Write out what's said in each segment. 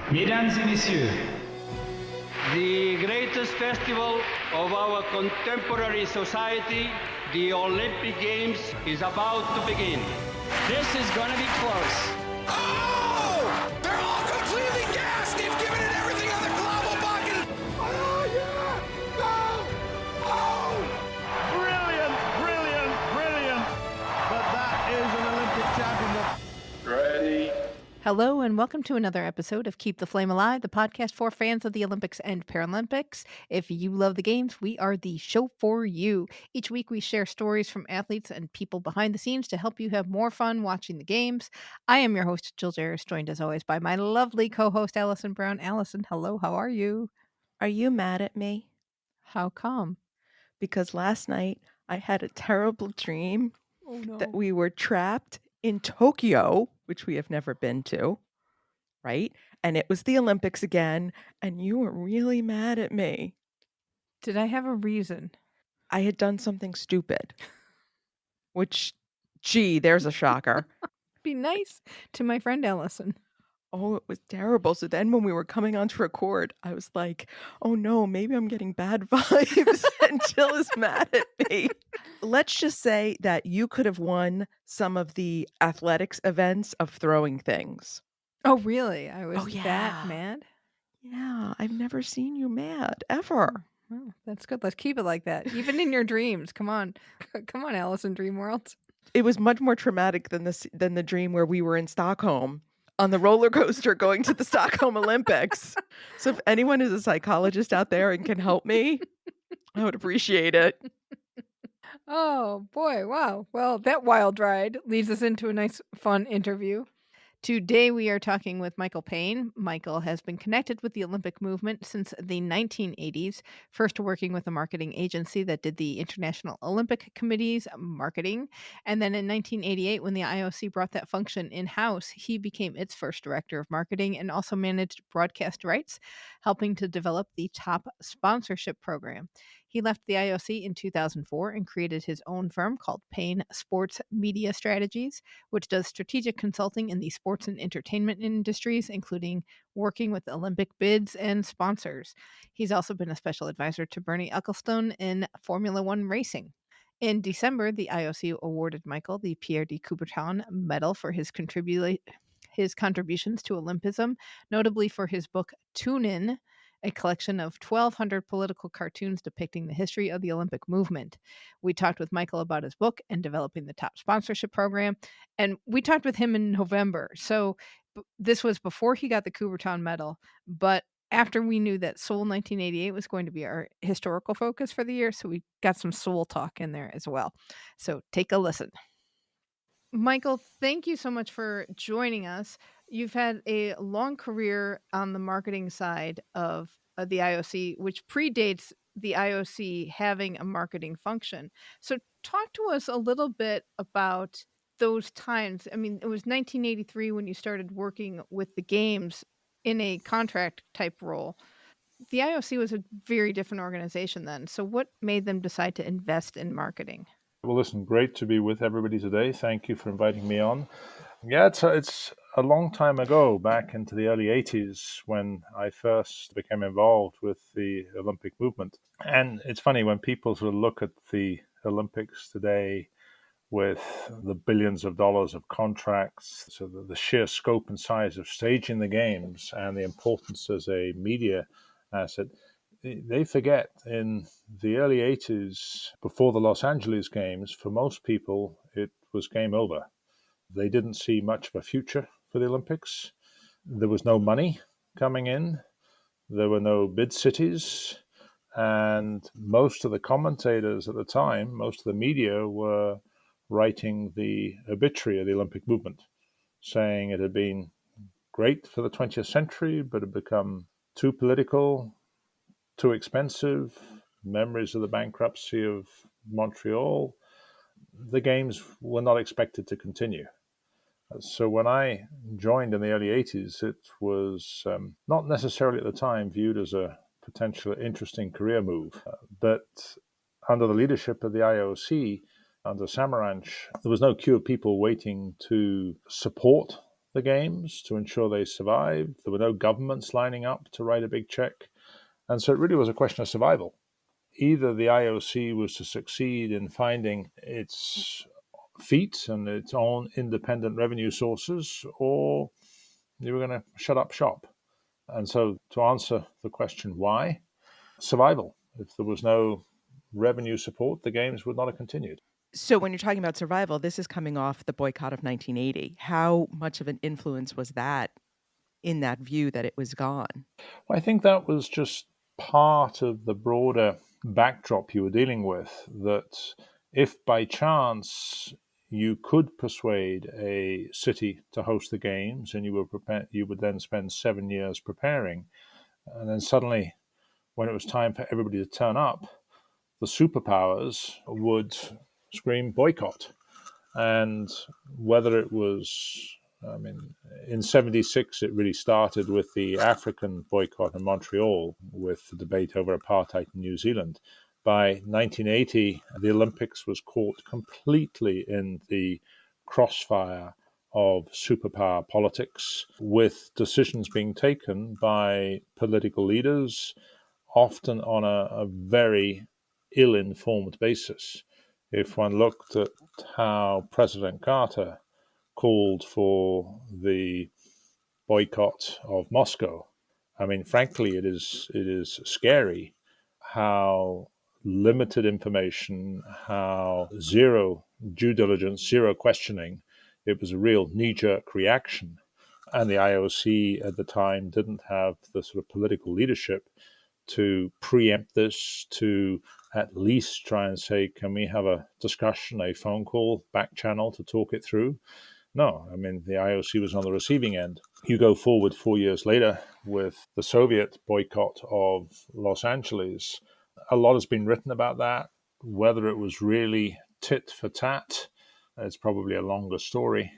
Mesdames et messieurs, The greatest festival of our contemporary society, the Olympic Games, is about to begin. This is going to be close. Oh! They're all completely gassed! They've given it everything on the global bucket! Oh, yeah! No! Oh! Brilliant, brilliant, brilliant. But that is an Olympic championship. Ready. Hello and welcome to another episode of Keep the Flame Alive, the podcast for fans of the Olympics and Paralympics. If you love the games, we are the show for you. Each week we share stories from athletes and people behind the scenes to help you have more fun watching the games. I am your host, Jill Jarris, joined as always by my lovely co-host, Alison Brown. Alison, hello, how are you? Are you mad at me? How come? Because last night I had a terrible dream that we were trapped in Tokyo, which we have never been to, right? And it was the Olympics again, and you were really mad at me. Did I have a reason? I had done something stupid, which, gee, there's a shocker. Be nice to my friend Alison. Oh, it was terrible. So then when we were coming on to record, I was like, oh no, maybe I'm getting bad vibes and Jill is mad at me. Let's just say that you could have won some of the athletics events of throwing things. Oh, really? I was yeah. that mad? Yeah, I've never seen you mad, ever. Oh, that's good. Let's keep it like that. Even in your dreams. Come on. Come on, Alison Dream World. It was much more traumatic than the dream where we were in Stockholm on the roller coaster going to the Stockholm Olympics. So if anyone is a psychologist out there and can help me, I would appreciate it. Oh, boy. Wow. Well, that wild ride leads us into a nice, fun interview. Today, we are talking with Michael Payne. Michael has been connected with the Olympic movement since the 1980s, first working with a marketing agency that did the International Olympic Committee's marketing. And then in 1988, when the IOC brought that function in-house, he became its first director of marketing and also managed broadcast rights, helping to develop the top sponsorship program. He left the IOC in 2004 and created his own firm called Payne Sports Media Strategies, which does strategic consulting in the sports and entertainment industries, including working with Olympic bids and sponsors. He's also been a special advisor to Bernie Ecclestone in Formula One racing. In December, the IOC awarded Michael the Pierre de Coubertin Medal for his contributions to Olympism, notably for his book Tune In, a collection of 1,200 political cartoons depicting the history of the Olympic movement. We talked with Michael about his book and developing the top sponsorship program, and we talked with him in November. So this was before he got the Coubertin Medal, but after we knew that Seoul 1988 was going to be our historical focus for the year, so we got some Seoul talk in there as well. So take a listen. Michael, thank you so much for joining us. You've had a long career on the marketing side of the IOC, which predates the IOC having a marketing function. So talk to us a little bit about those times. I mean, it was 1983 when you started working with the games in a contract type role. The IOC was a very different organization then. So what made them decide to invest in marketing? Well, listen, great to be with everybody today. Thank you for inviting me on. Yeah, it's a long time ago, back into the early 80s, when I first became involved with the Olympic movement. And it's funny, when people sort of look at the Olympics today with the billions of dollars of contracts, so the sheer scope and size of staging the games and the importance as a media asset, they forget in the early 80s, before the Los Angeles Games, for most people, it was game over. They didn't see much of a future for the Olympics. There was no money coming in. There were no bid cities. And most of the commentators at the time, most of the media were writing the obituary of the Olympic movement, saying it had been great for the 20th century, but had become too political, too expensive, memories of the bankruptcy of Montreal. The games were not expected to continue. So when I joined in the early 80s, it was not necessarily at the time viewed as a potential interesting career move. But under the leadership of the IOC, under Samaranch, there was no queue of people waiting to support the games to ensure they survived. There were no governments lining up to write a big check. And so it really was a question of survival. Either the IOC was to succeed in finding its feet and its own independent revenue sources, or you were going to shut up shop. And so to answer the question why, survival. If there was no revenue support, the games would not have continued. So when you're talking about survival, this is coming off the boycott of 1980. How much of an influence was that in that view that it was gone? Well, I think that was just part of the broader backdrop you were dealing with, that if by chance you could persuade a city to host the games and you would then spend 7 years preparing, and then suddenly when it was time for everybody to turn up, the superpowers would scream boycott. And whether it was, in 76, it really started with the African boycott in Montreal with the debate over apartheid in New Zealand. By 1980, the Olympics was caught completely in the crossfire of superpower politics, with decisions being taken by political leaders, often on a very ill-informed basis. If one looked at how President Carter called for the boycott of Moscow, frankly, it is scary how limited information, how zero due diligence, zero questioning. It was a real knee-jerk reaction. And the IOC at the time didn't have the sort of political leadership to preempt this, to at least try and say, can we have a discussion, a phone call, back channel to talk it through? No, the IOC was on the receiving end. You go forward 4 years later with the Soviet boycott of Los Angeles. A lot has been written about that. Whether it was really tit for tat, it's probably a longer story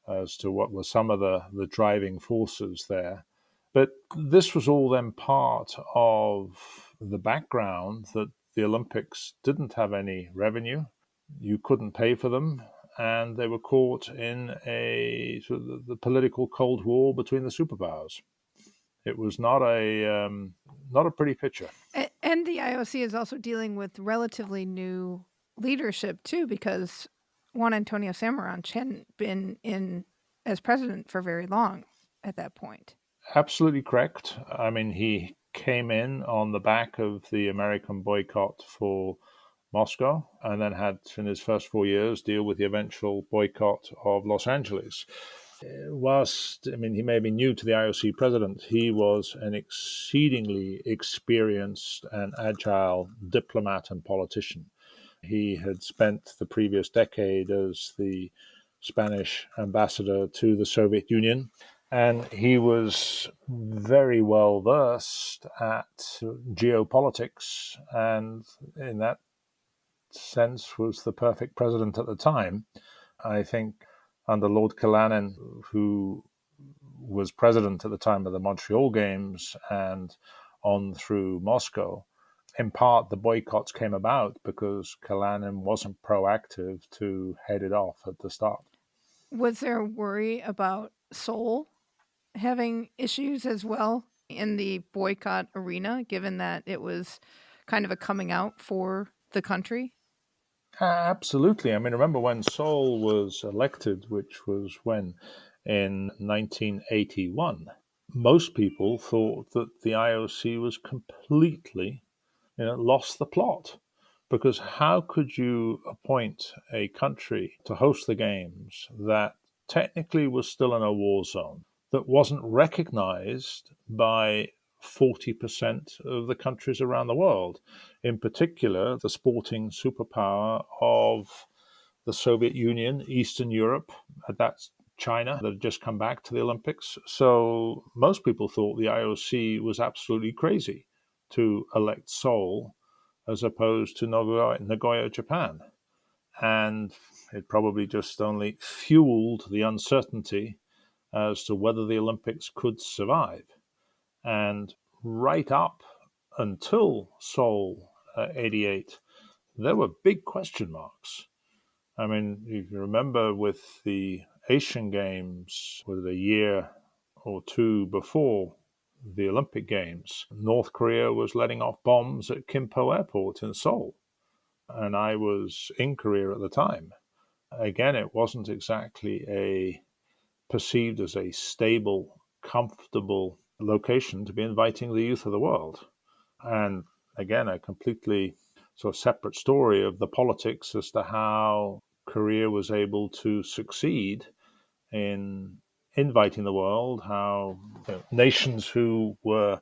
as to what were some of the driving forces there. But this was all then part of the background that the Olympics didn't have any revenue. You couldn't pay for them, and they were caught in a sort of the political Cold War between the superpowers. It was not a pretty picture. And the IOC is also dealing with relatively new leadership too, because Juan Antonio Samaranch hadn't been in as president for very long at that point. Absolutely correct. He came in on the back of the American boycott for Moscow, and then had, in his first 4 years, deal with the eventual boycott of Los Angeles. Whilst, he may have been new to the IOC president, he was an exceedingly experienced and agile diplomat and politician. He had spent the previous decade as the Spanish ambassador to the Soviet Union, and he was very well versed at geopolitics, and in that sense was the perfect president at the time. I think under Lord Callanan, who was president at the time of the Montreal Games and on through Moscow, in part the boycotts came about because Callanan wasn't proactive to head it off at the start. Was there a worry about Seoul having issues as well in the boycott arena, given that it was kind of a coming out for the country? Absolutely. Remember when Seoul was elected, which was when? In 1981. Most people thought that the IOC was completely, lost the plot. Because how could you appoint a country to host the games that technically was still in a war zone, that wasn't recognized by 40% of the countries around the world, in particular the sporting superpower of the Soviet Union, Eastern Europe, that's China, that had just come back to the Olympics. So most people thought the IOC was absolutely crazy to elect Seoul as opposed to Nagoya, Japan. And it probably just only fueled the uncertainty as to whether the Olympics could survive. And right up until Seoul 88, there were big question marks. If you remember with the Asian Games, was a year or two before the Olympic Games, North Korea was letting off bombs at Kimpo Airport in Seoul. And I was in Korea at the time. Again, it wasn't exactly perceived as a stable, comfortable location to be inviting the youth of the world. And again, a completely sort of separate story of the politics as to how Korea was able to succeed in inviting the world, how nations who were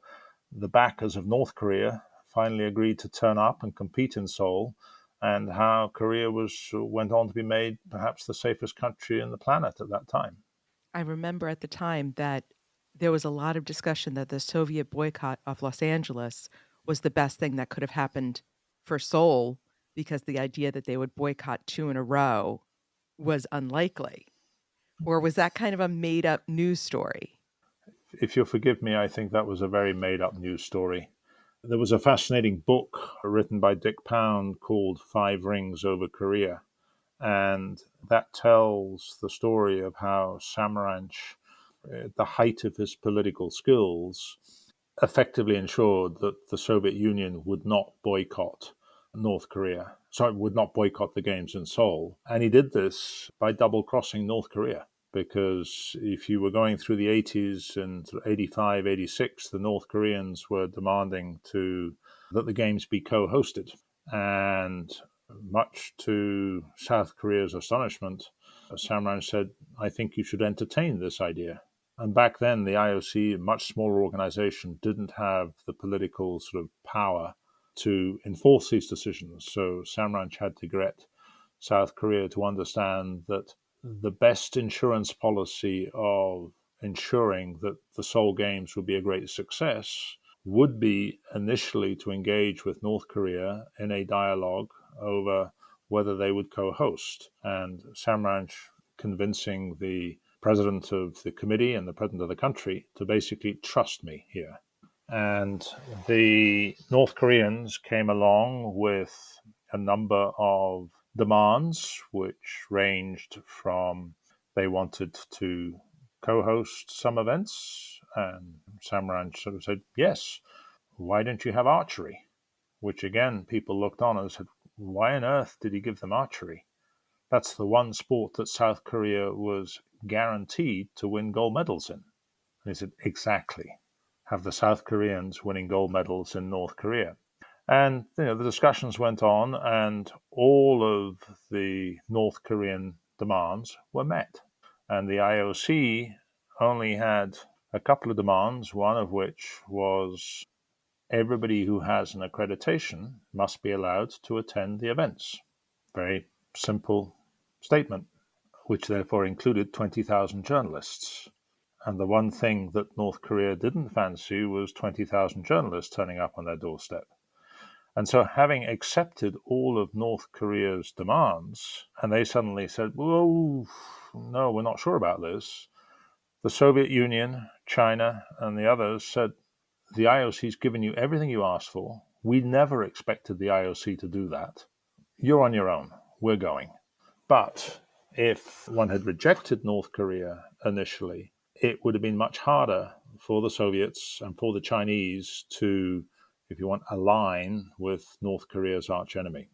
the backers of North Korea finally agreed to turn up and compete in Seoul, and how Korea went on to be made perhaps the safest country in the planet at that time. I remember at the time that there was a lot of discussion that the Soviet boycott of Los Angeles was the best thing that could have happened for Seoul, because the idea that they would boycott 2 in a row was unlikely. Or was that kind of a made-up news story? If you'll forgive me, I think that was a very made-up news story. There was a fascinating book written by Dick Pound called 5 Rings Over Korea, and that tells the story of how Samaranch, at the height of his political skills, effectively ensured that the Soviet Union would not boycott North Korea. Sorry, would not boycott the games in Seoul. And he did this by double-crossing North Korea, because if you were going through the 80s and 85, 86, the North Koreans were demanding that the games be co-hosted. And much to South Korea's astonishment, Samaranch said, I think you should entertain this idea. And back then, the IOC, a much smaller organization, didn't have the political sort of power to enforce these decisions. So Samaranch had to get South Korea to understand that the best insurance policy of ensuring that the Seoul Games would be a great success would be initially to engage with North Korea in a dialogue over whether they would co-host. And Samaranch convincing the president of the committee and the president of the country to basically trust me here. And the North Koreans came along with a number of demands, which ranged from they wanted to co-host some events, and Samaranch sort of said, yes, why don't you have archery? Which again, people looked on and said, why on earth did he give them archery? That's the one sport that South Korea was guaranteed to win gold medals in. And he said, exactly. Have the South Koreans winning gold medals in North Korea. And the discussions went on, and all of the North Korean demands were met. And the IOC only had a couple of demands, one of which was everybody who has an accreditation must be allowed to attend the events. Very simple statement, which therefore included 20,000 journalists. And the one thing that North Korea didn't fancy was 20,000 journalists turning up on their doorstep. And so having accepted all of North Korea's demands, and they suddenly said, whoa, no, we're not sure about this, the Soviet Union, China, and the others said, the IOC's given you everything you asked for. We never expected the IOC to do that. You're on your own. We're going. But if one had rejected North Korea initially, it would have been much harder for the Soviets and for the Chinese to, if you want, align with North Korea's archenemy.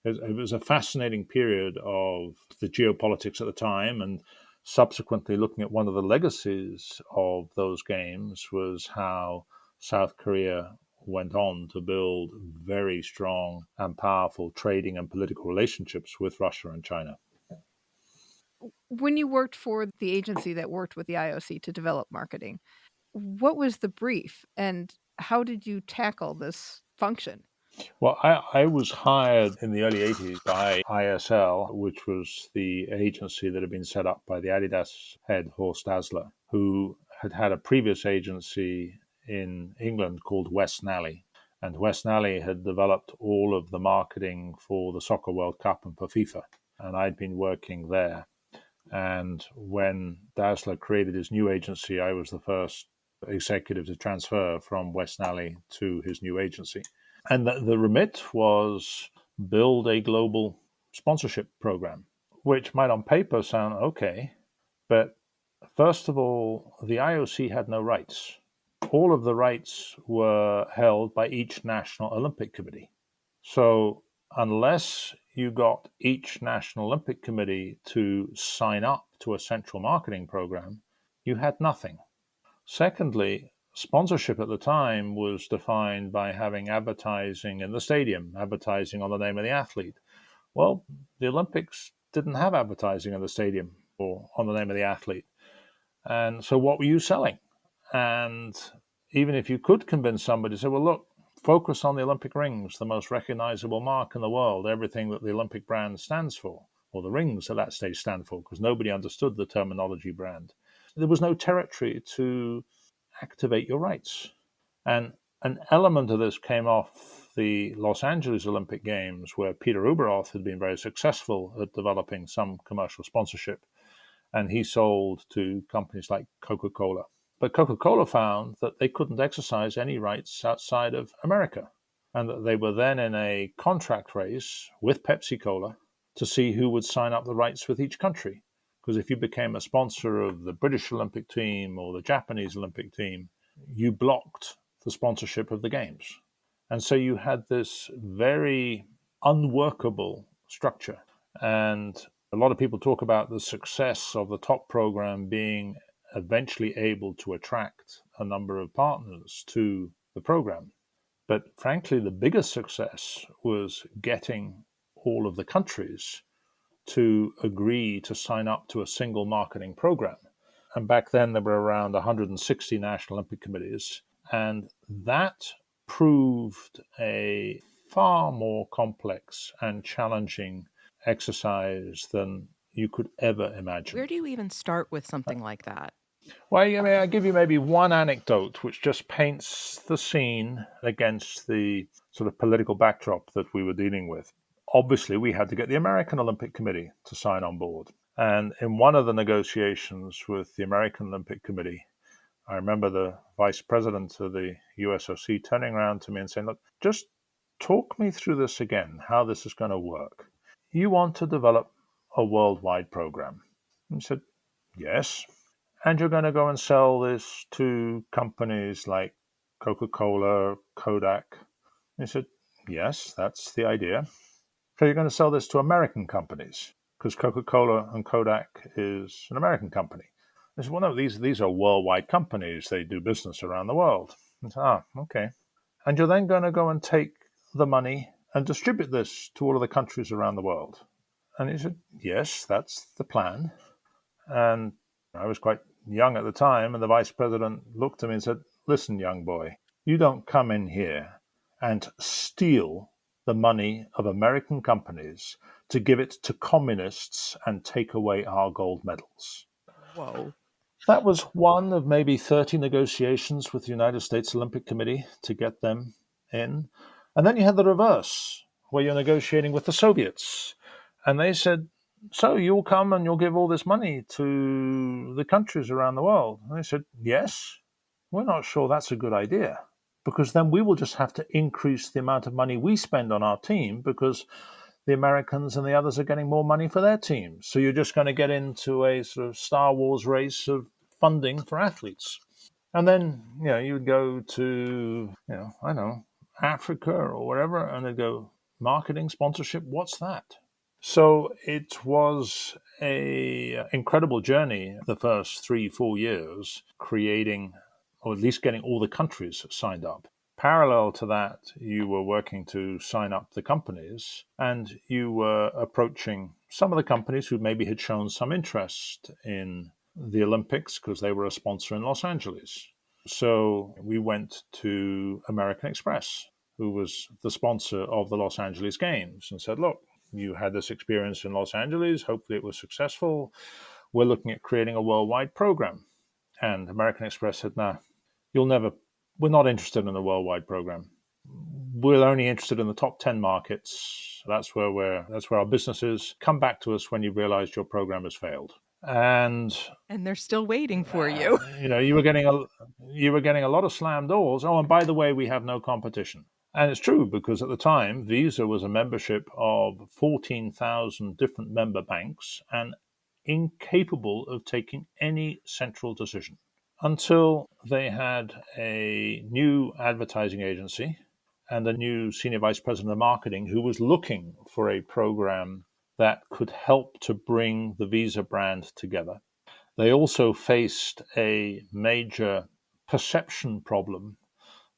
It was a fascinating period of the geopolitics at the time, and subsequently looking at one of the legacies of those games was how South Korea went on to build very strong and powerful trading and political relationships with Russia and China. When you worked for the agency that worked with the IOC to develop marketing, what was the brief and how did you tackle this function? Well, I was hired in the early 80s by ISL, which was the agency that had been set up by the Adidas head, Horst Dassler, who had had a previous agency in England called West Nally. And West Nally had developed all of the marketing for the Soccer World Cup and for FIFA. And I'd been working there. And when Dassler created his new agency, I was the first executive to transfer from West Nally to his new agency. And the remit was build a global sponsorship program, which might on paper sound okay, But first of all, the IOC had no rights. All of the rights were held by each National Olympic Committee. So unless you got each National Olympic Committee to sign up to a central marketing program, you had nothing. Secondly, sponsorship at the time was defined by having advertising in the stadium, advertising on the name of the athlete. Well, the Olympics didn't have advertising in the stadium or on the name of the athlete. And so what were you selling? And even if you could convince somebody to say, well, look, focus on the Olympic rings, the most recognizable mark in the world, everything that the Olympic brand stands for, or the rings at that stage stand for, because nobody understood the terminology brand. There was no territory to activate your rights. And an element of this came off the Los Angeles Olympic Games, where Peter Ueberroth had been very successful at developing some commercial sponsorship, and he sold to companies like Coca-Cola. But Coca-Cola found that they couldn't exercise any rights outside of America, and that they were then in a contract race with Pepsi-Cola to see who would sign up the rights with each country. Because if you became a sponsor of the British Olympic team or the Japanese Olympic team, you blocked the sponsorship of the games. And so you had this very unworkable structure. And a lot of people talk about the success of the top program being eventually able to attract a number of partners to the program. But frankly, the biggest success was getting all of the countries to agree to sign up to a single marketing program. And back then, there were around 160 National Olympic Committees. And that proved a far more complex and challenging exercise than you could ever imagine. Where do you even start with something like that? Well, I mean, I'll give you maybe one anecdote which just paints the scene against the sort of political backdrop that we were dealing with. Obviously, we had to get the American Olympic Committee to sign on board. And in one of the negotiations with the American Olympic Committee, I remember the vice president of the USOC turning around to me and saying, look, just talk me through this again, how this is going to work. You want to develop a worldwide program? And I said, yes. And you're going to go and sell this to companies like Coca-Cola, Kodak? And he said, yes, that's the idea. So you're going to sell this to American companies, because Coca-Cola and Kodak is an American company. I said, well, no, these are worldwide companies. They do business around the world. I said, okay. And you're then going to go and take the money and distribute this to all of the countries around the world. And he said, yes, that's the plan. And I was quite young at the time, and the vice president looked at me and said, listen, young boy, you don't come in here and steal the money of American companies to give it to communists and take away our gold medals. Whoa. That was one of maybe 30 negotiations with the United States Olympic Committee to get them in. And then you had the reverse, where you're negotiating with the Soviets. And they said, so you'll come and you'll give all this money to the countries around the world. And they said, yes, we're not sure that's a good idea, because then we will just have to increase the amount of money we spend on our team, because the Americans and the others are getting more money for their teams. So you're just going to get into a sort of Star Wars race of funding for athletes. And then, you would go to, I don't know, Africa or wherever, and they'd go, marketing, sponsorship, what's that? So it was a incredible journey the first 3-4 years, creating, or at least getting all the countries signed up. Parallel to that, you were working to sign up the companies, and you were approaching some of the companies who maybe had shown some interest in the Olympics because they were a sponsor in Los Angeles. So we went to American Express, who was the sponsor of the Los Angeles Games, and said, look, you had this experience in Los Angeles. Hopefully it was successful. We're looking at creating a worldwide program. And American Express said, nah, we're not interested in a worldwide program. We're only interested in the top 10 markets. That's where our business is. Come back to us when you realize your program has failed. And they're still waiting for you. You were getting a lot of slammed doors. Oh, and by the way, we have no competition. And it's true, because at the time, Visa was a membership of 14,000 different member banks, and incapable of taking any central decision until they had a new advertising agency and a new senior vice president of marketing who was looking for a program that could help to bring the Visa brand together. They also faced a major perception problem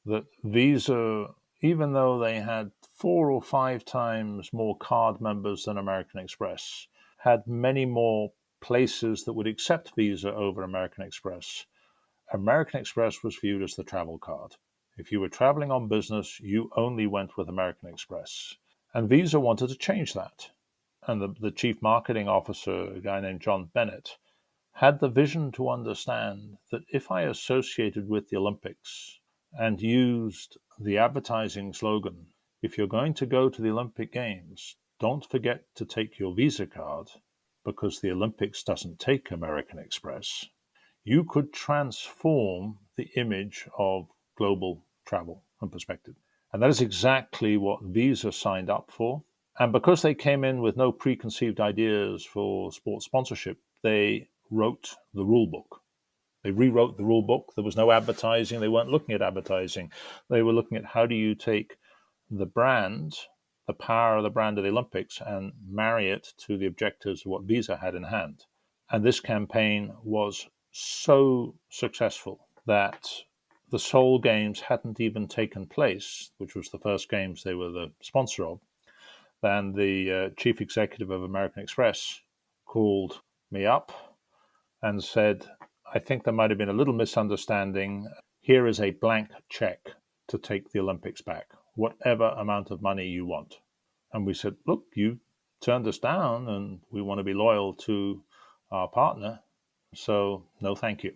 that Visa, even though they had 4 or 5 times more card members than American Express, had many more places that would accept Visa over American Express. American Express was viewed as the travel card. If you were traveling on business, you only went with American Express. And Visa wanted to change that. And the chief marketing officer, a guy named John Bennett, had the vision to understand that if I associated with the Olympics and used the advertising slogan, if you're going to go to the Olympic Games, don't forget to take your Visa card because the Olympics doesn't take American Express, you could transform the image of global travel and perspective. And that is exactly what Visa signed up for. And because they came in with no preconceived ideas for sports sponsorship, they wrote the rule book. They rewrote the rule book. There was no advertising. They weren't looking at advertising. They were looking at how do you take the brand, the power of the brand of the Olympics, and marry it to the objectives of what Visa had in hand. And this campaign was so successful that the Seoul Games hadn't even taken place, which was the first games they were the sponsor of, then the chief executive of American Express called me up and said, I think there might have been a little misunderstanding. Here is a blank check to take the Olympics back, whatever amount of money you want. And we said, look, you turned us down and we want to be loyal to our partner. So no, thank you.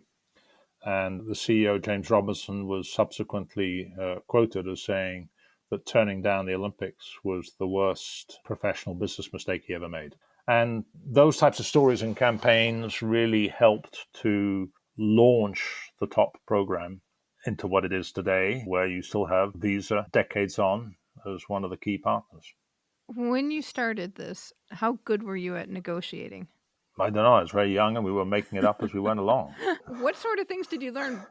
And the CEO, James Robinson, was subsequently quoted as saying that turning down the Olympics was the worst professional business mistake he ever made. And those types of stories and campaigns really helped to launch the top program into what it is today, where you still have Visa decades on as one of the key partners. When you started this, how good were you at negotiating? I don't know. I was very young and we were making it up as we went along. What sort of things did you learn?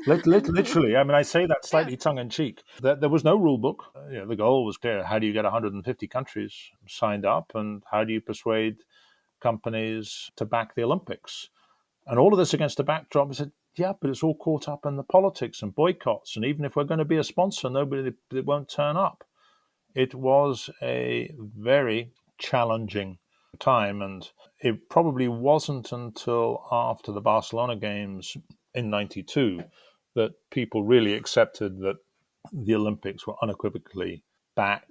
Literally, I mean, I say that slightly tongue-in-cheek. There was no rule book. The goal was clear. How do you get 150 countries signed up, and how do you persuade companies to back the Olympics? And all of this against a backdrop, I said, yeah, but it's all caught up in the politics and boycotts. And even if we're going to be a sponsor, it won't turn up. It was a very challenging time, and it probably wasn't until after the Barcelona games in 92 that people really accepted that the Olympics were unequivocally back,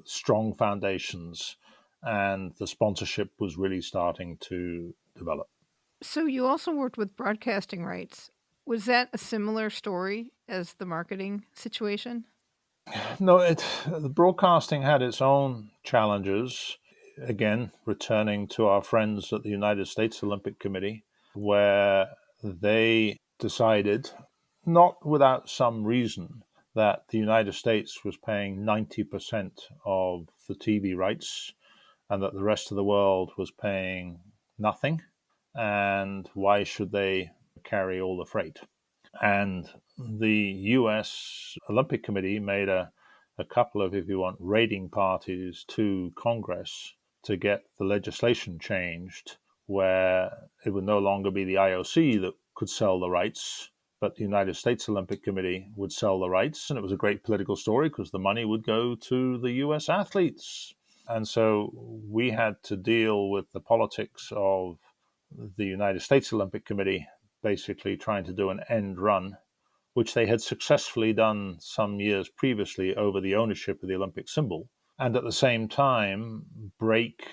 strong foundations, and the sponsorship was really starting to develop. So you also worked with broadcasting rights. Was that a similar story as the marketing situation? No, the broadcasting had its own challenges. Again, returning to our friends at the United States Olympic Committee, where they decided, not without some reason, that the United States was paying 90% of the TV rights and that the rest of the world was paying nothing. And why should they carry all the freight? And the US Olympic Committee made a couple of, if you want, raiding parties to Congress to get the legislation changed where it would no longer be the IOC that could sell the rights, but the United States Olympic Committee would sell the rights. And it was a great political story because the money would go to the US athletes. And so we had to deal with the politics of the United States Olympic Committee basically trying to do an end run, which they had successfully done some years previously over the ownership of the Olympic symbol, and at the same time break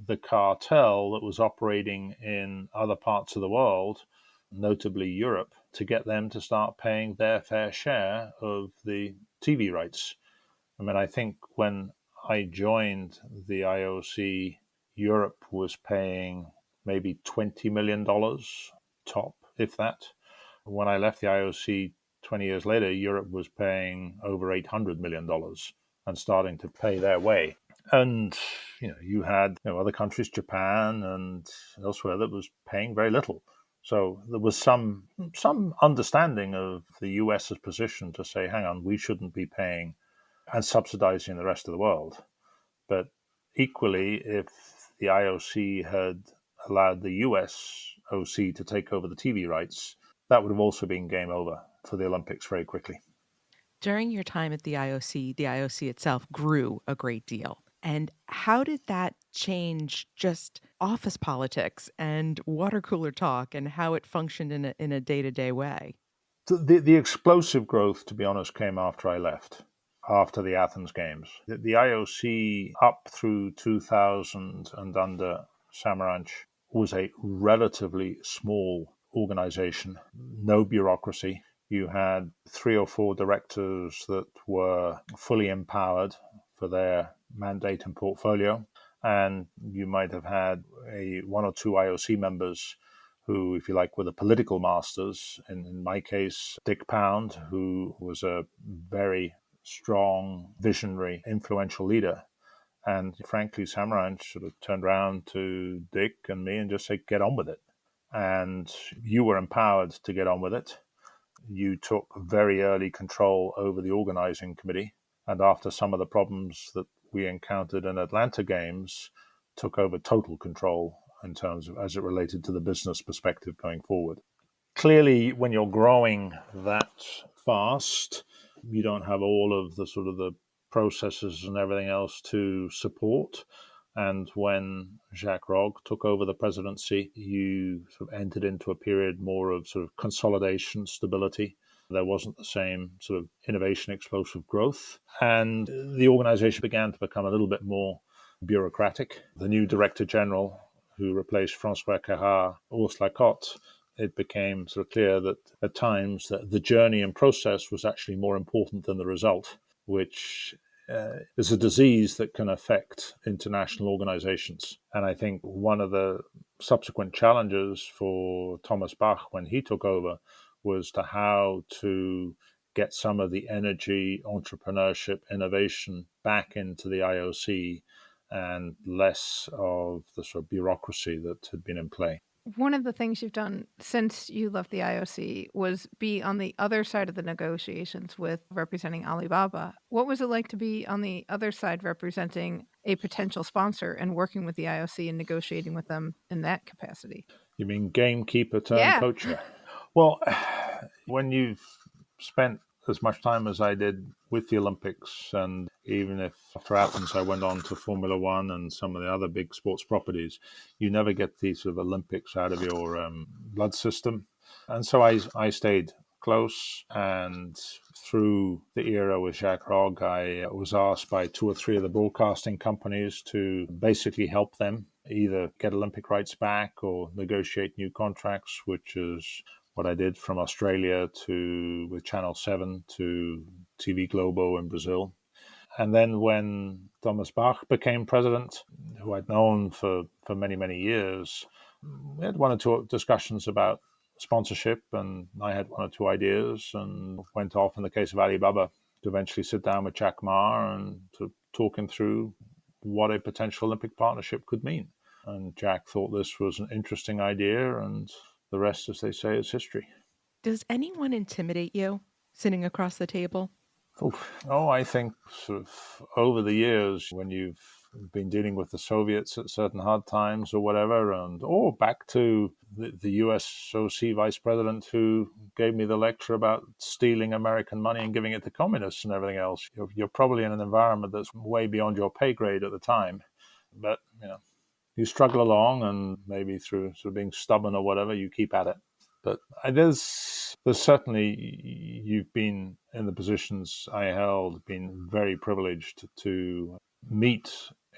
the cartel that was operating in other parts of the world, notably Europe, to get them to start paying their fair share of the TV rights. I mean, I think when I joined the IOC, Europe was paying maybe $20 million top, if that. When I left the IOC 20 years later, Europe was paying over $800 million and starting to pay their way. And you had other countries, Japan and elsewhere, that was paying very little. So there was some understanding of the US's position to say, hang on, we shouldn't be paying and subsidizing the rest of the world. But equally, if the IOC had allowed the US OC to take over the TV rights, that would have also been game over for the Olympics very quickly. During your time at the IOC itself grew a great deal. And how did that change just office politics and water cooler talk and how it functioned in a day-to-day way? The explosive growth, to be honest, came after I left, after the Athens Games. The IOC up through 2000 and under Samaranch was a relatively small organization, no bureaucracy. You had 3 or 4 directors that were fully empowered for their mandate and portfolio. And you might have had 1 or 2 IOC members who, if you like, were the political masters. In my case, Dick Pound, who was a very strong, visionary, influential leader. And frankly, Samaranch sort of turned around to Dick and me and just said, get on with it. And you were empowered to get on with it. You took very early control over the organizing committee. And after some of the problems that we encountered in Atlanta Games, took over total control in terms of as it related to the business perspective going forward. Clearly, when you're growing that fast, you don't have all of the sort of the processes and everything else to support. And when Jacques Rogge took over the presidency, you sort of entered into a period more of sort of consolidation, stability. There wasn't the same sort of innovation, explosive growth. And the organization began to become a little bit more bureaucratic. The new director general, who replaced Francois Carrard, Ursula Cotte, it became sort of clear that at times that the journey and process was actually more important than the result, which is a disease that can affect international organizations. And I think one of the subsequent challenges for Thomas Bach when he took over was to how to get some of the energy, entrepreneurship, innovation back into the IOC and less of the sort of bureaucracy that had been in play. One of the things you've done since you left the IOC was be on the other side of the negotiations with representing Alibaba. What was it like to be on the other side representing a potential sponsor and working with the IOC and negotiating with them in that capacity? You mean gamekeeper turned poacher? Well, when you've spent as much time as I did with the Olympics, and even if after Athens I went on to Formula One and some of the other big sports properties, you never get these sort of Olympics out of your blood system. And so I stayed close, and through the era with Jacques Rogge, I was asked by 2 or 3 of the broadcasting companies to basically help them either get Olympic rights back or negotiate new contracts, which is what I did from Australia with Channel 7 to TV Globo in Brazil. And then when Thomas Bach became president, who I'd known for many, many years, we had 1 or 2 discussions about sponsorship, and I had 1 or 2 ideas and went off in the case of Alibaba to eventually sit down with Jack Ma and to talk him through what a potential Olympic partnership could mean. And Jack thought this was an interesting idea, and the rest, as they say, is history. Does anyone intimidate you sitting across the table? Oh, I think sort of over the years, when you've been dealing with the Soviets at certain hard times or whatever, or back to the US OC vice president who gave me the lecture about stealing American money and giving it to communists and everything else. You're probably in an environment that's way beyond your pay grade at the time. But, you struggle along, and maybe through sort of being stubborn or whatever, you keep at it. But there's certainly, you've been in the positions I held, been very privileged to meet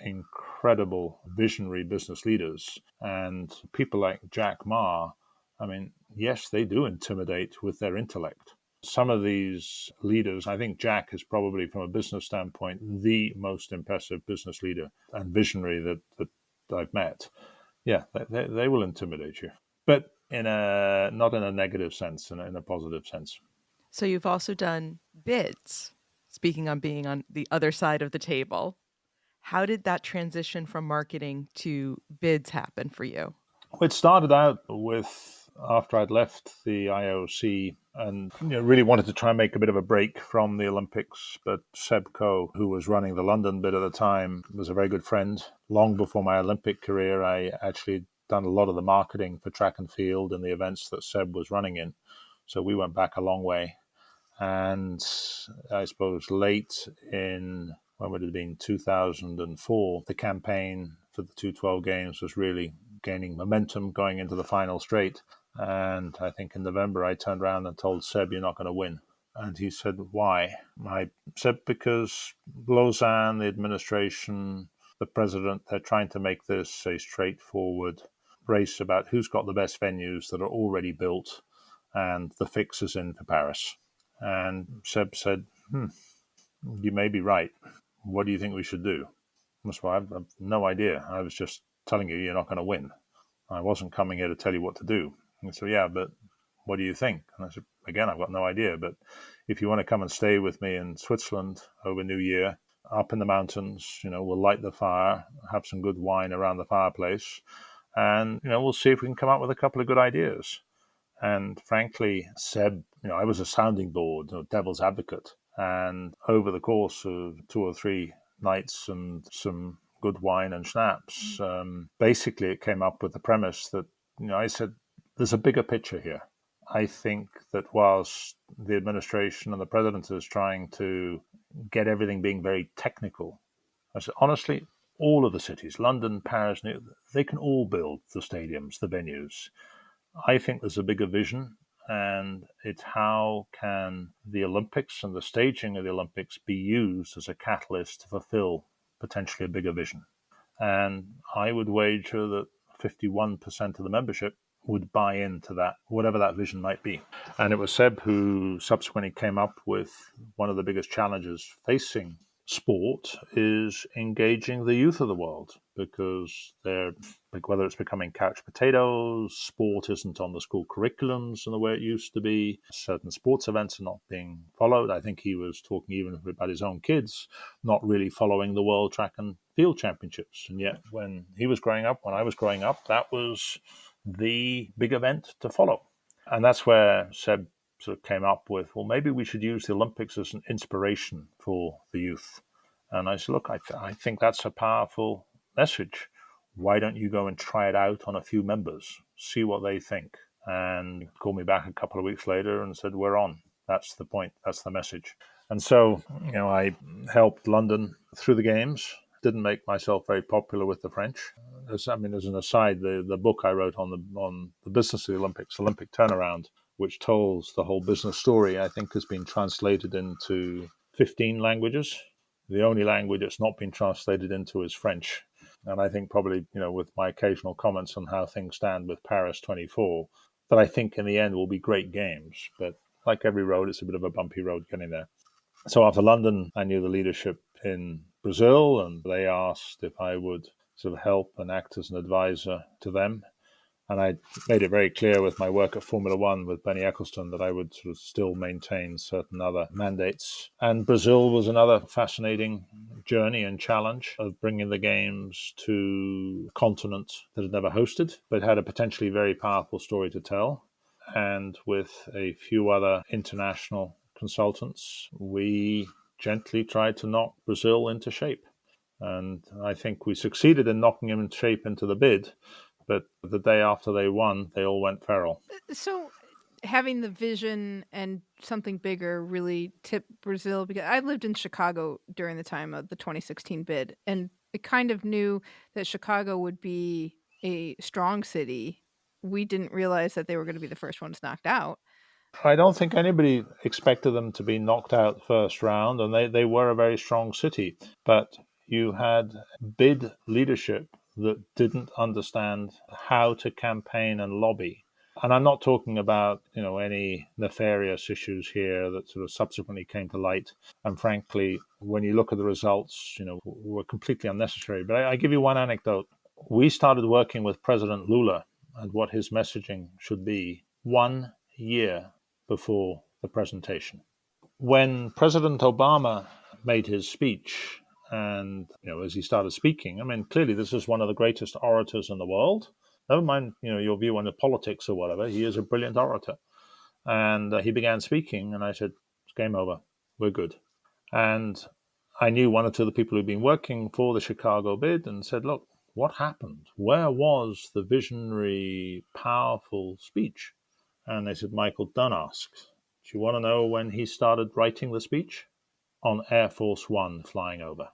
incredible visionary business leaders, and people like Jack Ma. I mean, yes, they do intimidate with their intellect. Some of these leaders, I think Jack is probably, from a business standpoint, the most impressive business leader and visionary that I've met. Yeah, they will intimidate you, but not in a negative sense, in a positive sense. So you've also done bids. Speaking on being on the other side of the table, How did that transition from marketing to bids happen for you? It started out with after I'd left the IOC and really wanted to try and make a bit of a break from the Olympics. But Seb Coe, who was running the London bid at the time, was a very good friend. Long before my Olympic career, I actually done a lot of the marketing for track and field and the events that Seb was running in. So we went back a long way. And I suppose late in, when would it have been, 2004, the campaign for the 212 games was really gaining momentum going into the final straight. And I think in November I turned around and told Seb, you're not going to win. And he said, why? I said, because Lausanne, the administration, the president, they're trying to make this a straightforward race about who's got the best venues that are already built, and the fix is in for Paris. And Seb said, you may be right. What do you think we should do? Well, I have no idea. I was just telling you you're not going to win. I wasn't coming here to tell you what to do. And he said, yeah, but what do you think? And I said, again, I've got no idea. But if you want to come and stay with me in Switzerland over New Year, up in the mountains, we'll light the fire, have some good wine around the fireplace, and, we'll see if we can come up with a couple of good ideas. And frankly, Seb, I was a sounding board, devil's advocate. And over the course of 2 or 3 nights and some good wine and schnapps, basically it came up with the premise that, I said, there's a bigger picture here. I think that whilst the administration and the president is trying to get everything being very technical, I said, honestly, all of the cities, London, Paris, they can all build the stadiums, the venues. I think there's a bigger vision, and it's how can the Olympics and the staging of the Olympics be used as a catalyst to fulfill potentially a bigger vision. And I would wager that 51% of the membership would buy into that, whatever that vision might be. And it was Seb who subsequently came up with one of the biggest challenges facing sport is engaging the youth of the world, because they're, whether it's becoming couch potatoes, sport isn't on the school curriculums in the way it used to be, certain sports events are not being followed. I think he was talking even about his own kids not really following the World Track and Field Championships. And yet when he was growing up, when I was growing up, that was the big event to follow. And that's where Seb sort of came up with, well, maybe we should use the Olympics as an inspiration for the youth. And I said, look, I think that's a powerful message. Why don't you go and try it out on a few members, see what they think? And he called me back a couple of weeks later and said, we're on. That's the point. That's the message. And so, I helped London through the games. Didn't make myself very popular with the French. As an aside, the book I wrote on the business of the Olympics, Olympic Turnaround, which tells the whole business story, I think has been translated into 15 languages. The only language it's not been translated into is French. And I think probably, with my occasional comments on how things stand with Paris 24, that I think in the end will be great games. But like every road, it's a bit of a bumpy road getting there. So after London, I knew the leadership in Brazil, and they asked if I would sort of help and act as an advisor to them. And I made it very clear with my work at Formula One with Benny Ecclestone that I would sort of still maintain certain other mandates. And Brazil was another fascinating journey and challenge of bringing the games to a continent that had never hosted, but had a potentially very powerful story to tell. And with a few other international consultants, we gently tried to knock Brazil into shape. And I think we succeeded in knocking him in shape into the bid. But the day after they won, they all went feral. So having the vision and something bigger really tipped Brazil, because I lived in Chicago during the time of the 2016 bid, and I kind of knew that Chicago would be a strong city. We didn't realize that they were going to be the first ones knocked out. I don't think anybody expected them to be knocked out first round, and they were a very strong city. But you had bid leadership that didn't understand how to campaign and lobby. And I'm not talking about, any nefarious issues here that sort of subsequently came to light. And frankly, when you look at the results, were completely unnecessary. But I give you one anecdote. We started working with President Lula and what his messaging should be 1 year before the presentation. When President Obama made his speech, And, as he started speaking, clearly this is one of the greatest orators in the world. Never mind, your view on the politics or whatever. He is a brilliant orator. And he began speaking, and I said, it's game over. We're good. And I knew one or two of the people who'd been working for the Chicago bid and said, look, what happened? Where was the visionary, powerful speech? And they said, Michael, don't ask. Do you want to know when he started writing the speech? On Air Force One flying over.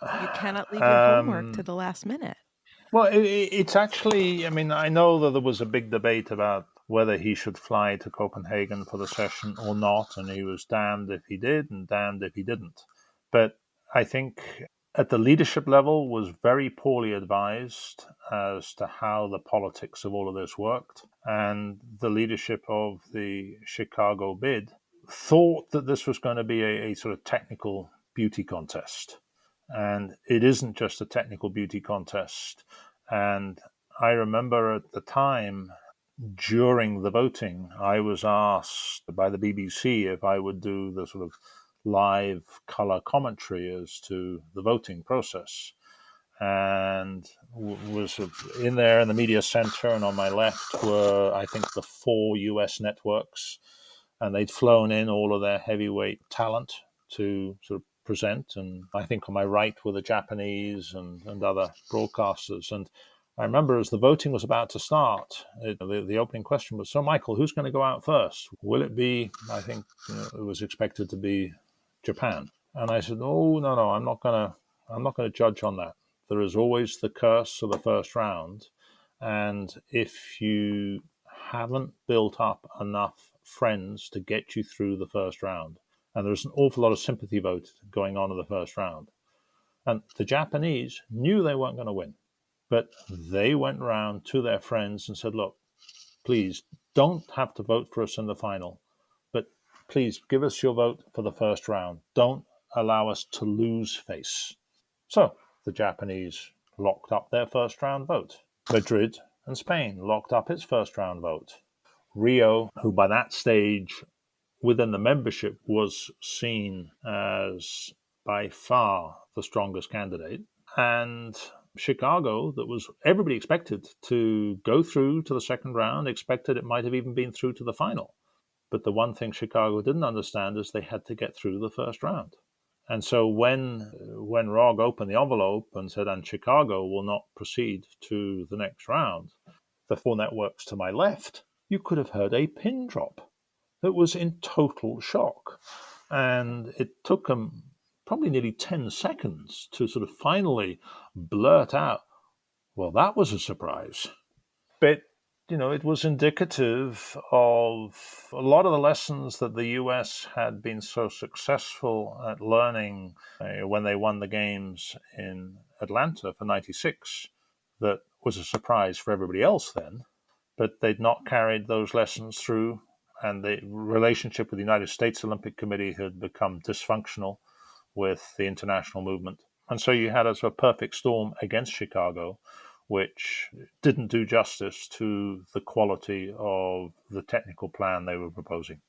You cannot leave your homework to the last minute. Well, it's actually, I know that there was a big debate about whether he should fly to Copenhagen for the session or not, and he was damned if he did and damned if he didn't. But I think at the leadership level was very poorly advised as to how the politics of all of this worked. And the leadership of the Chicago bid thought that this was going to be a sort of technical beauty contest. And it isn't just a technical beauty contest. And I remember at the time, during the voting, I was asked by the BBC if I would do the sort of live color commentary as to the voting process. And was in there in the media center, and on my left were, I think, the 4 US networks. And they'd flown in all of their heavyweight talent to sort of present. And I think on my right were the Japanese and other broadcasters. And I remember as the voting was about to start, the opening question was, so Michael, who's going to go out first? Will it be, I think it was expected to be Japan. And I said, no, I'm not going to judge on that. There is always the curse of the first round. And if you haven't built up enough friends to get you through the first round, and there's an awful lot of sympathy vote going on in the first round, and the Japanese knew they weren't going to win, but they went round to their friends and said, look, please don't have to vote for us in the final, but please give us your vote for the first round. Don't allow us to lose face. So the Japanese locked up their first round vote. Madrid and Spain locked up its first round vote. Rio, who by that stage within the membership was seen as by far the strongest candidate, and Chicago, that was everybody expected to go through to the second round, expected it might have even been through to the final. But the one thing Chicago didn't understand is they had to get through the first round. And so when Rog opened the envelope and said, and Chicago will not proceed to the next round, the 4 networks to my left, you could have heard a pin drop. It was in total shock. And it took them probably nearly 10 seconds to sort of finally blurt out, well, that was a surprise. But, it was indicative of a lot of the lessons that the US had been so successful at learning when they won the games in Atlanta for 96. That was a surprise for everybody else then. But they'd not carried those lessons through, and the relationship with the United States Olympic Committee had become dysfunctional with the international movement. And so you had a sort of perfect storm against Chicago, which didn't do justice to the quality of the technical plan they were proposing.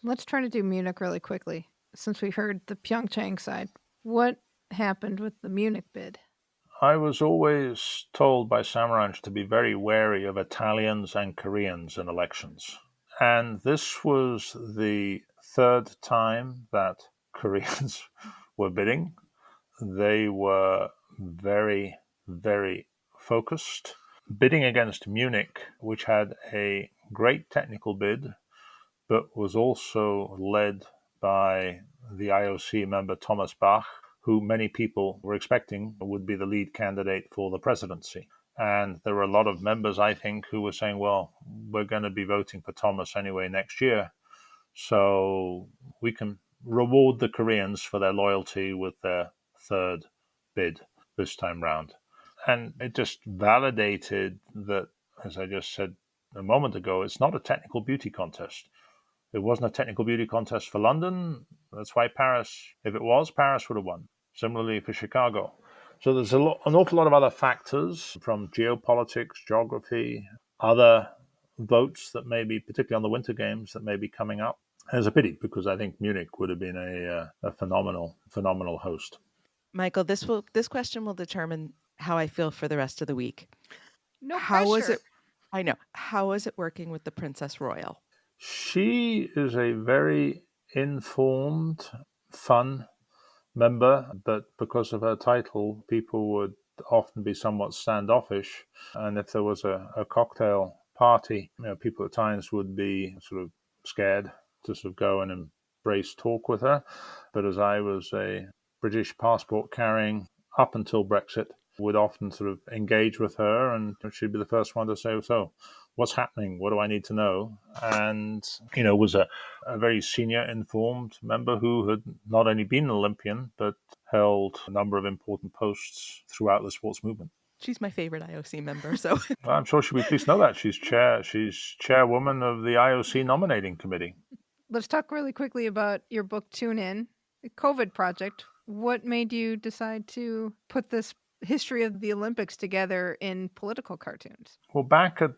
Let's try to do Munich really quickly, since we heard the Pyeongchang side. What happened with the Munich bid? I was always told by Samaranch to be very wary of Italians and Koreans in elections. And this was the 3rd time that Koreans were bidding. They were very, very focused, bidding against Munich, which had a great technical bid, but was also led by the IOC member Thomas Bach, who many people were expecting would be the lead candidate for the presidency. And there were a lot of members, I think, who were saying, well, we're going to be voting for Thomas anyway next year, so we can reward the Koreans for their loyalty with their 3rd bid this time round. And it just validated that, as I just said a moment ago, it's not a technical beauty contest. It wasn't a technical beauty contest for London. That's why Paris, if it was, Paris would have won. Similarly for Chicago. So there's an awful lot of other factors from geopolitics, geography, other votes that may be, particularly on the Winter Games, that may be coming up. And it's a pity because I think Munich would have been a phenomenal host. Michael, this question will determine how I feel for the rest of the week. No How was pressure. it? I know. How was it working with the Princess Royal? She is a very informed, fun member, but because of her title, people would often be somewhat standoffish. And if there was a cocktail party, people at times would be sort of scared to sort of go and embrace talk with her. But as I was a British passport carrying up until Brexit, would often sort of engage with her, and she'd be the first one to say, "So, what's happening? What do I need to know?" And was a very senior, informed member who had not only been an Olympian but held a number of important posts throughout the sports movement. She's my favorite IOC member, so I'm sure she'll be pleased to know that she's chairwoman of the IOC nominating committee. Let's talk really quickly about your book, Tune In, the COVID project. What made you decide to put this history of the Olympics together in political cartoons? Well, back at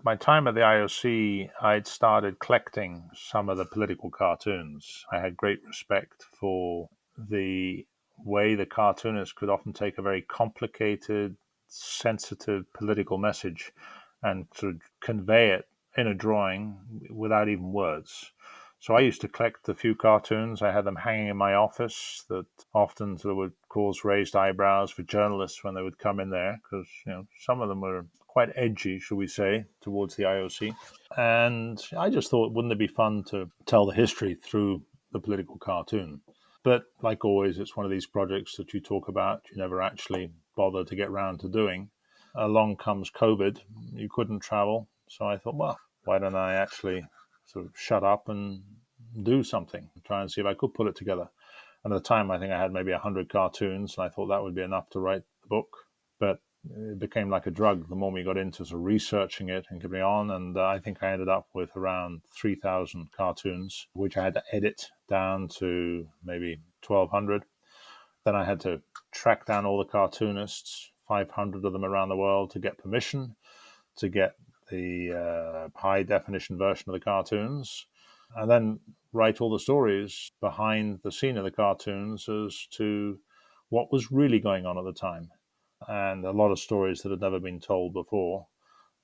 my time at the IOC, I'd started collecting some of the political cartoons. I had great respect for the way the cartoonists could often take a very complicated, sensitive political message and sort of convey it in a drawing without even words. So I used to collect a few cartoons. I had them hanging in my office that often sort of would cause raised eyebrows for journalists when they would come in there, because some of them were quite edgy, shall we say, towards the IOC. And I just thought, wouldn't it be fun to tell the history through the political cartoon? But like always, it's one of these projects that you talk about, you never actually bother to get round to doing. Along comes COVID. You couldn't travel. So I thought, well, why don't I actually sort of shut up and do something, try and see if I could put it together. And at the time, I think I had maybe 100 cartoons, and I thought that would be enough to write the book. But it became like a drug the more we got into sort of researching it and keeping on. And I think I ended up with around 3,000 cartoons, which I had to edit down to maybe 1,200. Then I had to track down all the cartoonists, 500 of them around the world, to get permission to get the high definition version of the cartoons, and then write all the stories behind the scene of the cartoons as to what was really going on at the time, and a lot of stories that had never been told before.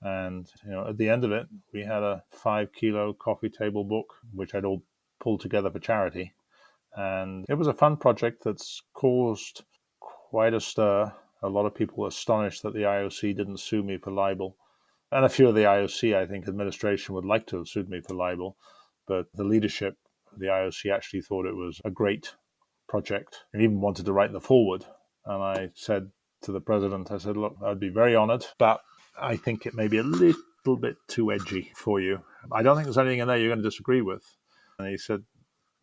And at the end of it, we had a 5-kilo coffee table book, which I'd all pulled together for charity. And it was a fun project that's caused quite a stir. A lot of people were astonished that the IOC didn't sue me for libel. And a few of the IOC, I think, administration would like to have sued me for libel, but the leadership of the IOC actually thought it was a great project and even wanted to write the foreword. And I said to the president, I said, look, I'd be very honored, but I think it may be a little bit too edgy for you. I don't think there's anything in there you're going to disagree with. And he said,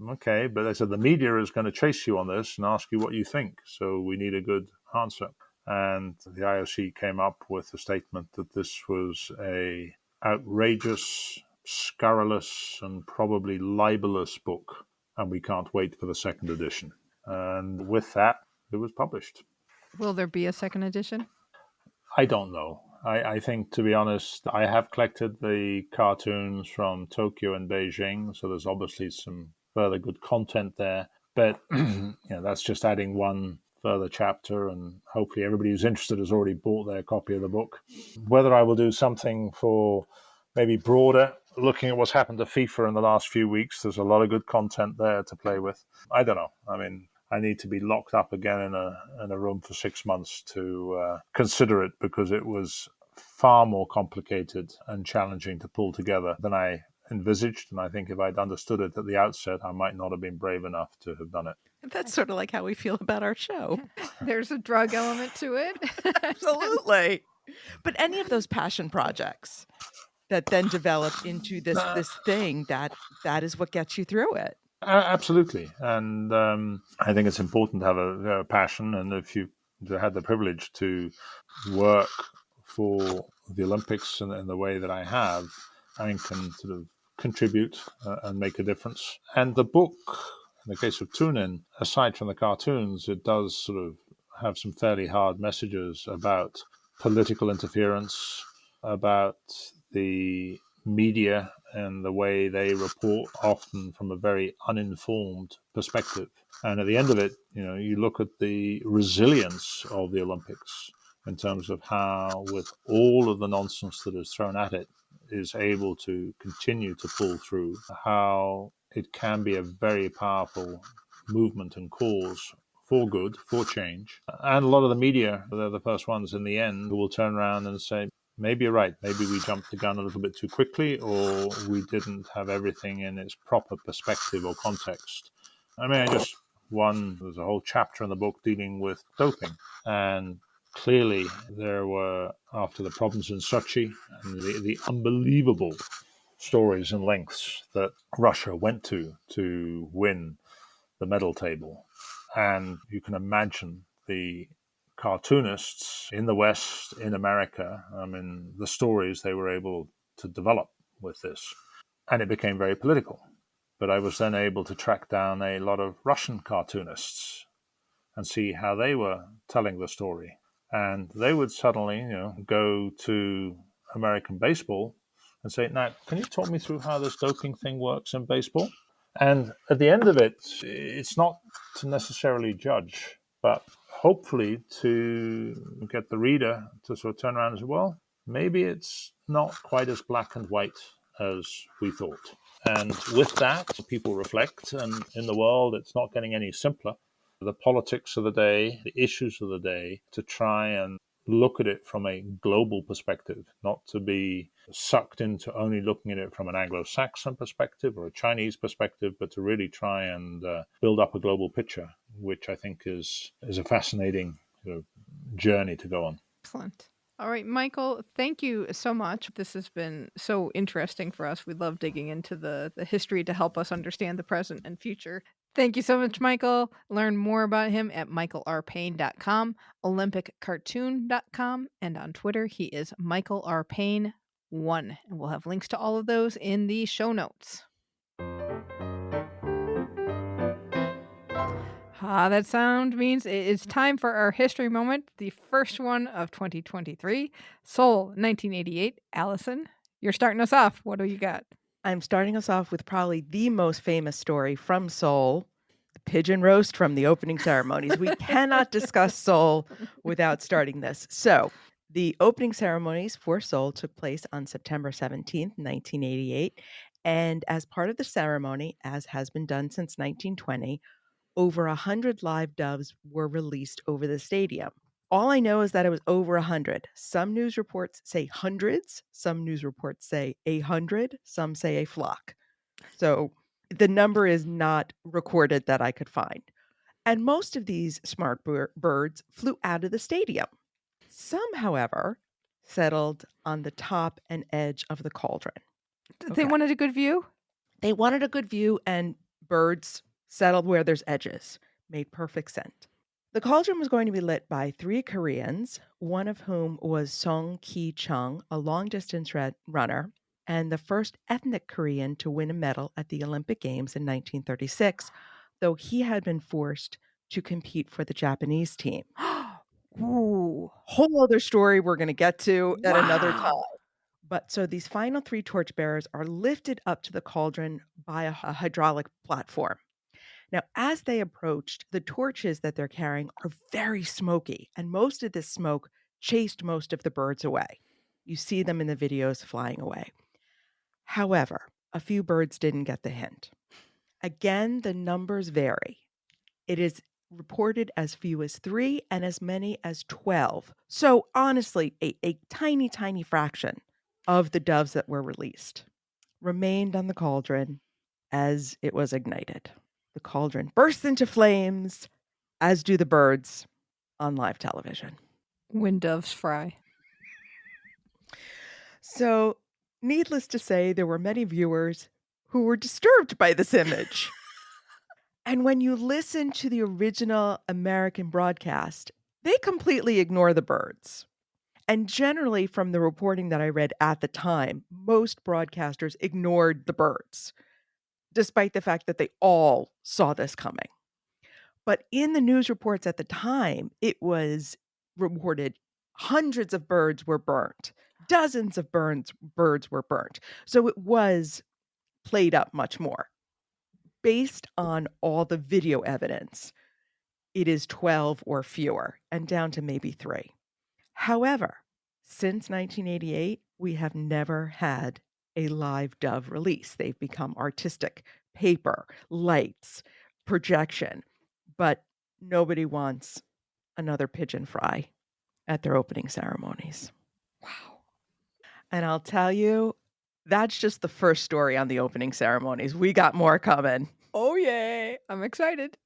okay, but I said, the media is going to chase you on this and ask you what you think, so we need a good answer. And the IOC came up with a statement that this was a outrageous, scurrilous, and probably libelous book, and we can't wait for the second edition. And with that, it was published. Will there be a second edition? I don't know. I think, to be honest, I have collected the cartoons from Tokyo and Beijing, so there's obviously some further good content there. But that's just adding one further chapter, and hopefully everybody who's interested has already bought their copy of the book. Whether I will do something for maybe broader, looking at what's happened to FIFA in the last few weeks, there's a lot of good content there to play with. I don't know. I mean, I need to be locked up again in a room for 6 months to consider it, because it was far more complicated and challenging to pull together than I envisaged. And I think if I'd understood it at the outset, I might not have been brave enough to have done it. That's sort of like how we feel about our show. There's a drug element to it. Absolutely. But any of those passion projects that then develop into this thing that is what gets you through it. Absolutely. And I think it's important to have a passion. And if you had the privilege to work for the Olympics in the way that I have, I can sort of contribute and make a difference. And the book, in the case of Tune In, aside from the cartoons, it does sort of have some fairly hard messages about political interference, about the media and the way they report often from a very uninformed perspective. And at the end of it, you look at the resilience of the Olympics in terms of how, with all of the nonsense that is thrown at it, is able to continue to pull through, how it can be a very powerful movement and cause for good, for change. And a lot of the media, they're the first ones in the end who will turn around and say, maybe you're right, maybe we jumped the gun a little bit too quickly, or we didn't have everything in its proper perspective or context. I mean, there's a whole chapter in the book dealing with doping. And clearly there were, after the problems in Sochi and the unbelievable stories and lengths that Russia went to win the medal table. And you can imagine the cartoonists in the West, in America, the stories they were able to develop with this. And it became very political. But I was then able to track down a lot of Russian cartoonists and see how they were telling the story. And they would suddenly, go to American baseball and say, now, can you talk me through how this doping thing works in baseball? And at the end of it, it's not to necessarily judge, but hopefully to get the reader to sort of turn around and say, well, maybe it's not quite as black and white as we thought. And with that, people reflect, and in the world, it's not getting any simpler. The politics of the day, the issues of the day, to try and look at it from a global perspective, not to be sucked into only looking at it from an Anglo-Saxon perspective or a Chinese perspective, but to really try and build up a global picture, which I think is a fascinating journey to go on. Excellent. All right, Michael, thank you so much. This has been so interesting for us. We love digging into the history to help us understand the present and future. Thank you so much, Michael. Learn more about him at michaelrpayne.com, olympiccartoon.com, and on Twitter, he is michaelrpayne1. And we'll have links to all of those in the show notes. That sound means it's time for our history moment, the first one of 2023. Seoul, 1988. Alison, you're starting us off. What do you got? I'm starting us off with probably the most famous story from Seoul, the pigeon roast from the opening ceremonies. We cannot discuss Seoul without starting this. So the opening ceremonies for Seoul took place on September 17th, 1988. And as part of the ceremony, as has been done since 1920, over 100 live doves were released over the stadium. All I know is that it was over 100. Some news reports say hundreds. Some news reports say 100. Some say a flock. So the number is not recorded that I could find. And most of these smart birds flew out of the stadium. Some, however, settled on the top and edge of the cauldron. They wanted a good view? They wanted a good view, and birds settled where there's edges. Made perfect sense. The cauldron was going to be lit by 3 Koreans, one of whom was Song Ki-chung, a long-distance runner, and the first ethnic Korean to win a medal at the Olympic Games in 1936, though he had been forced to compete for the Japanese team. Ooh. Whole other story we're going to get to at another time. But so these final 3 torchbearers are lifted up to the cauldron by a hydraulic platform. Now, as they approached, the torches that they're carrying are very smoky, and most of this smoke chased most of the birds away. You see them in the videos flying away. However, a few birds didn't get the hint. Again, the numbers vary. It is reported as few as 3 and as many as 12. So honestly, a tiny, tiny fraction of the doves that were released remained on the cauldron as it was ignited. The cauldron bursts into flames, as do the birds on live television. When doves fry. So, needless to say, there were many viewers who were disturbed by this image. And when you listen to the original American broadcast, they completely ignore the birds. And generally, from the reporting that I read at the time, most broadcasters ignored the birds, despite the fact that they all saw this coming. But in the news reports at the time, it was reported hundreds of birds were burnt, dozens of birds were burnt. So it was played up much more. Based on all the video evidence, it is 12 or fewer and down to maybe 3. However, since 1988, we have never had a live dove release. They've become artistic, paper, lights, projection, but nobody wants another pigeon fry at their opening ceremonies. Wow. And I'll tell you, that's just the first story on the opening ceremonies. We got more coming. Oh, yay. I'm excited.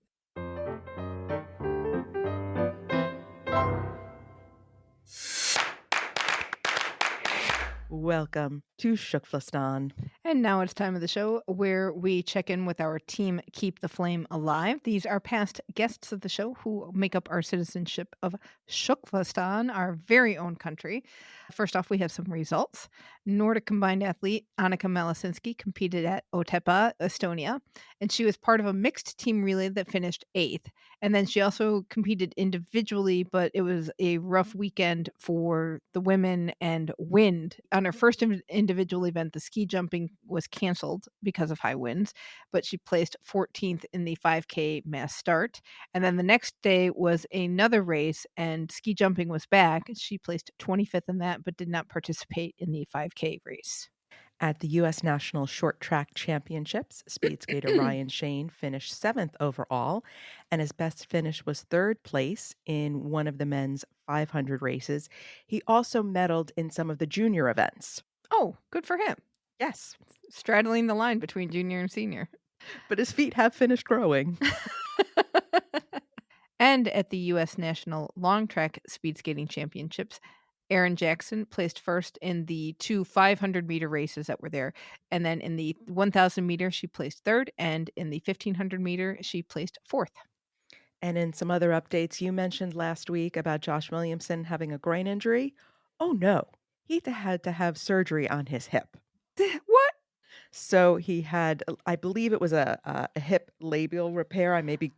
Welcome to TKFLASTAN. And now it's time of the show where we check in with our team Keep the Flame Alive. These are past guests of the show who make up our citizenship of TKFLASTAN, our very own country. First off, we have some results. Nordic combined athlete Annika Malacinski competed at Otepää, Estonia, and she was part of a mixed team relay that finished 8th. And then she also competed individually, but it was a rough weekend for the women and wind. On her first individual event, the ski jumping was canceled because of high winds, but she placed 14th in the 5K mass start. And then the next day was another race, and ski jumping was back. She placed 25th in that, but did not participate in the 5K race. At the U.S. National Short Track Championships, speed skater Ryan Shane finished 7th overall, and his best finish was 3rd place in one of the men's 500 races. He also medaled in some of the junior events. Oh, good for him. Yes. Straddling the line between junior and senior. But his feet have finished growing. And at the U.S. National Long Track Speed Skating Championships, Erin Jackson placed first in the 2 500-meter races that were there. And then in the 1,000 meter, she placed 3rd. And in the 1,500 meter, she placed 4th. And in some other updates, you mentioned last week about Josh Williamson having a groin injury. Oh, no. He had to have surgery on his hip. What? So he had, I believe it was a hip labial repair. I maybe.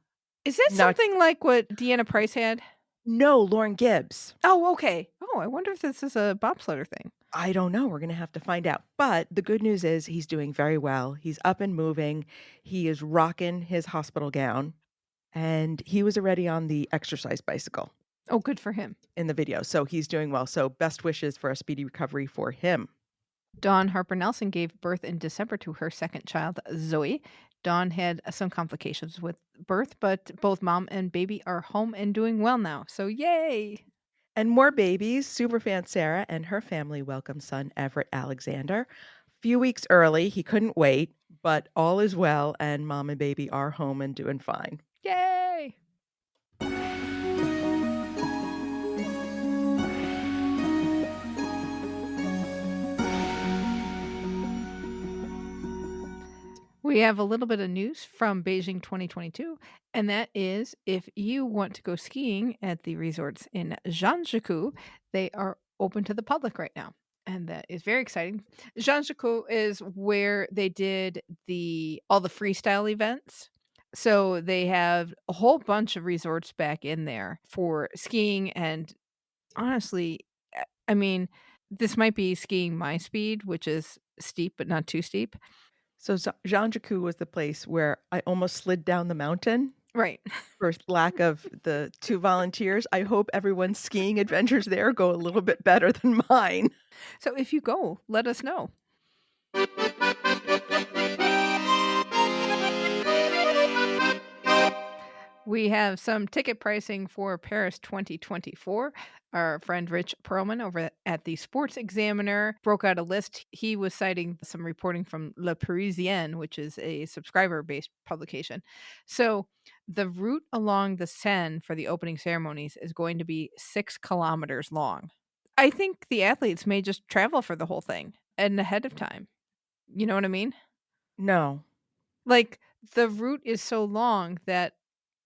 Is that something like what Deanna Price had? No, Lauren Gibbs. Oh, okay. Oh, I wonder if this is a bobsledder thing. I don't know. We're going to have to find out. But the good news is he's doing very well. He's up and moving. He is rocking his hospital gown. And he was already on the exercise bicycle. Oh, good for him. In the video. So he's doing well. So best wishes for a speedy recovery for him. Dawn Harper Nelson gave birth in December to her second child, Zoe. Dawn had some complications with birth, but both mom and baby are home and doing well now. So yay! And more babies. Superfan Sarah and her family welcome son Everett Alexander. Few weeks early. He couldn't wait, but all is well and mom and baby are home and doing fine. Yay! We have a little bit of news from Beijing 2022, and that is if you want to go skiing at the resorts in Zhangjiakou, they are open to the public right now. And that is very exciting. Zhangjiakou is where they did all the freestyle events. So they have a whole bunch of resorts back in there for skiing. And honestly, I mean, this might be skiing my speed, which is steep, but not too steep. So Zhangjiakou was the place where I almost slid down the mountain. Right. For lack of the 2 volunteers. I hope everyone's skiing adventures there go a little bit better than mine. So if you go, let us know. We have some ticket pricing for Paris 2024. Our friend Rich Perlman over at the Sports Examiner broke out a list. He was citing some reporting from Le Parisien, which is a subscriber-based publication. So the route along the Seine for the opening ceremonies is going to be 6 kilometers long. I think the athletes may just travel for the whole thing and ahead of time. You know what I mean? No. Like, the route is so long that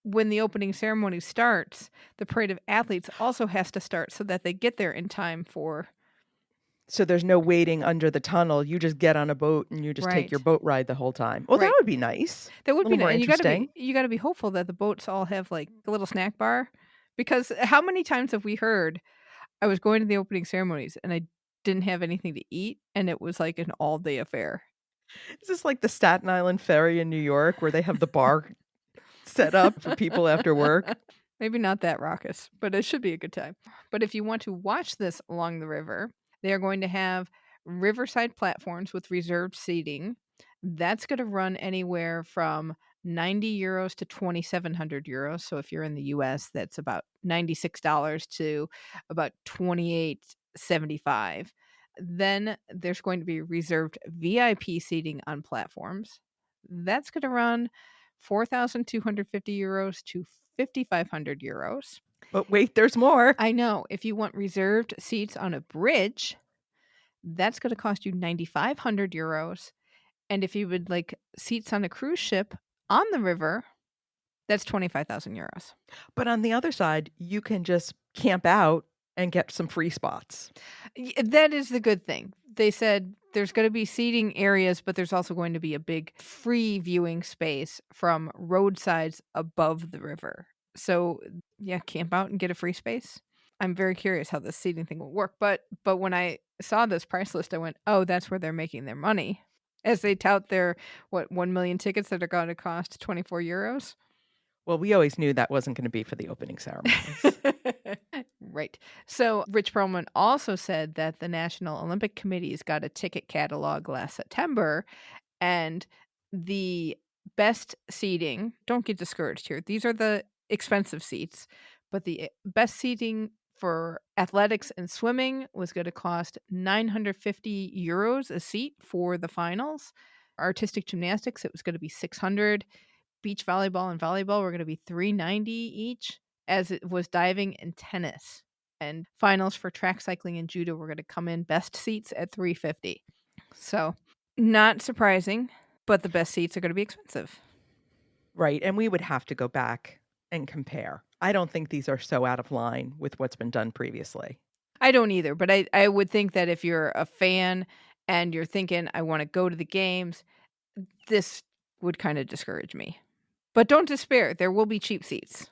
when the opening ceremony starts, the parade of athletes also has to start so that they get there in time for. So there's no waiting under the tunnel. You just get on a boat and you just take your boat ride the whole time. Well, that would be nice. That would be nice. Interesting. You got to be hopeful that the boats all have like a little snack bar, because how many times have we heard I was going to the opening ceremonies and I didn't have anything to eat, and it was like an all-day affair. Is this like the Staten Island Ferry in New York where they have the bar set up for people after work? Maybe not that raucous, but it should be a good time. But if you want to watch this along the river, they are going to have riverside platforms with reserved seating. That's going to run anywhere from 90 euros to 2,700 euros. So if you're in the US, that's about $96 to about $28.75. Then there's going to be reserved VIP seating on platforms. That's going to run 4,250 euros to 5,500 euros. But wait, there's more. I know. If you want reserved seats on a bridge, that's going to cost you 9,500 euros. And if you would like seats on a cruise ship on the river, that's 25,000 euros. But on the other side, you can just camp out and get some free spots. That is the good thing. They said there's going to be seating areas, but there's also going to be a big free viewing space from roadsides above the river. So yeah, camp out and get a free space. I'm very curious how this seating thing will work. But when I saw this price list, I went, oh, that's where they're making their money. As they tout their, 1 million tickets that are going to cost 24 euros. Well, we always knew that wasn't going to be for the opening ceremonies. Right. So Rich Perlman also said that the National Olympic Committee's got a ticket catalog last September, and the best seating, don't get discouraged here, these are the expensive seats, but the best seating for athletics and swimming was going to cost 950 euros a seat for the finals. Artistic gymnastics, it was going to be 600. Beach volleyball and volleyball were going to be 390 each, as it was diving and tennis. And finals for track cycling and judo were going to come in best seats at 350. So not surprising, but the best seats are going to be expensive. Right. And we would have to go back and compare. I don't think these are so out of line with what's been done previously. I don't either, but I would think that if you're a fan and you're thinking, I want to go to the games, this would kind of discourage me. But don't despair. There will be cheap seats.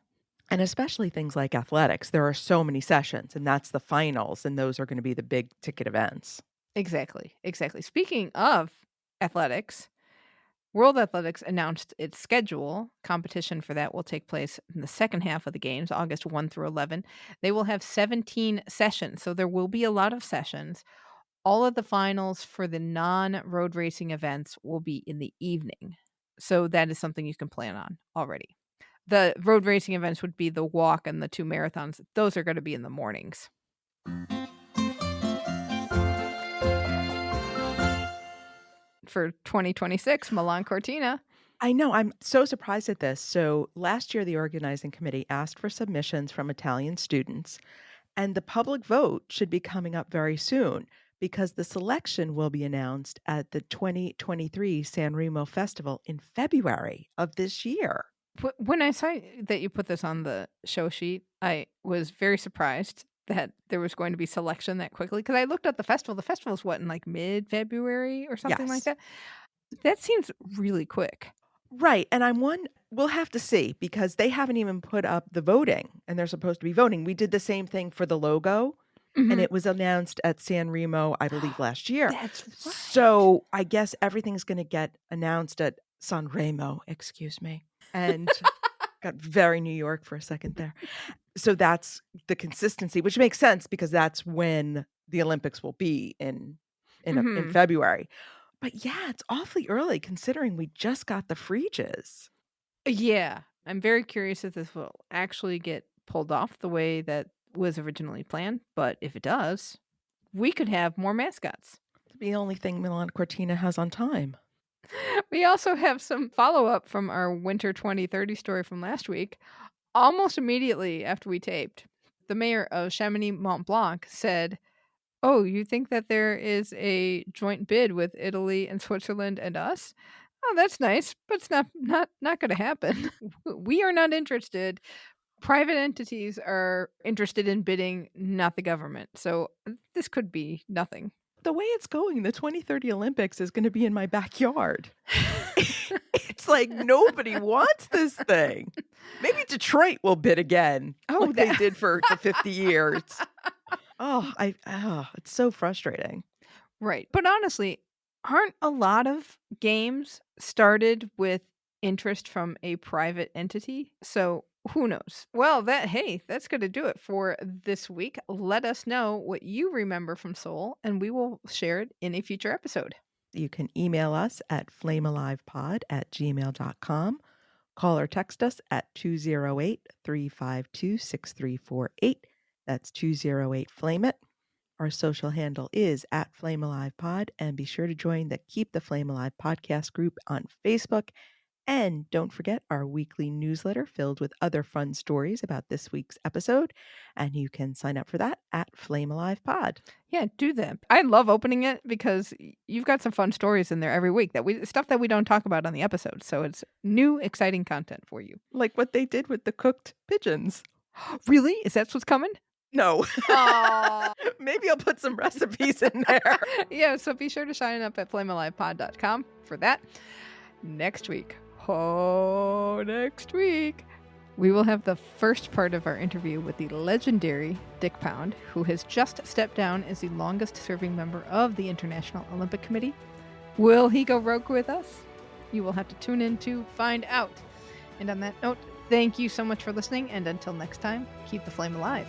And especially things like athletics. There are so many sessions, and that's the finals, and those are going to be the big ticket events. Exactly. Speaking of athletics, World Athletics announced its schedule. Competition for that will take place in the second half of the games, August 1 through 11. They will have 17 sessions, so there will be a lot of sessions. All of the finals for the non-road racing events will be in the evening. So that is something you can plan on already. The road racing events would be the walk and the 2 marathons. Those are going to be in the mornings. For 2026, Milan Cortina. I know. I'm so surprised at this. So last year, the organizing committee asked for submissions from Italian students, and the public vote should be coming up very soon because the selection will be announced at the 2023 Sanremo Festival in February of this year. When I saw that you put this on the show sheet, I was very surprised that there was going to be selection that quickly. Because I looked at the festival. The festival's what, in like mid-February or something like that? That seems really quick. Right. And we'll have to see because they haven't even put up the voting and they're supposed to be voting. We did the same thing for the logo. And it was announced at Sanremo, I believe, last year. That's right. So I guess everything's going to get announced at Sanremo, excuse me. And got very New York for a second there. So that's the consistency, which makes sense because that's when the Olympics will be in February. But yeah, it's awfully early considering we just got the Frieges. Yeah. I'm very curious if this will actually get pulled off the way that was originally planned. But if it does, we could have more mascots. It's the only thing Milan Cortina has on time. We also have some follow-up from our Winter 2030 story from last week. Almost immediately after we taped, the mayor of Chamonix-Mont-Blanc said, oh, you think that there is a joint bid with Italy and Switzerland and us? Oh, that's nice, but it's not going to happen. We are not interested. Private entities are interested in bidding, not the government. So this could be nothing. The way it's going, the 2030 Olympics is going to be in my backyard. It's like nobody wants this thing. Maybe Detroit will bid again. Oh, like they did for 50 years. It's so frustrating. Right. But honestly, aren't a lot of games started with interest from a private entity? So who knows? Well, that's going to do it for this week. Let us know what you remember from Seoul, and we will share it in a future episode. You can email us at flamealivepod@gmail.com. Call or text us at 208-352-6348. That's 208-FLAME-IT. Our social handle is at flamealivepod, and be sure to join the Keep the Flame Alive podcast group on Facebook. And don't forget our weekly newsletter filled with other fun stories about this week's episode. And you can sign up for that at Flame Alive Pod. Yeah, do that. I love opening it because you've got some fun stories in there every week stuff that we don't talk about on the episode. So it's new, exciting content for you. Like what they did with the cooked pigeons. Really? Is that what's coming? No. Maybe I'll put some recipes in there. Yeah, so be sure to sign up at flamealivepod.com for that. Next week, we will have the first part of our interview with the legendary Dick Pound, who has just stepped down as the longest-serving member of the International Olympic Committee. Will he go rogue with us? You will have to tune in to find out. And on that note, thank you so much for listening, and until next time, keep the flame alive.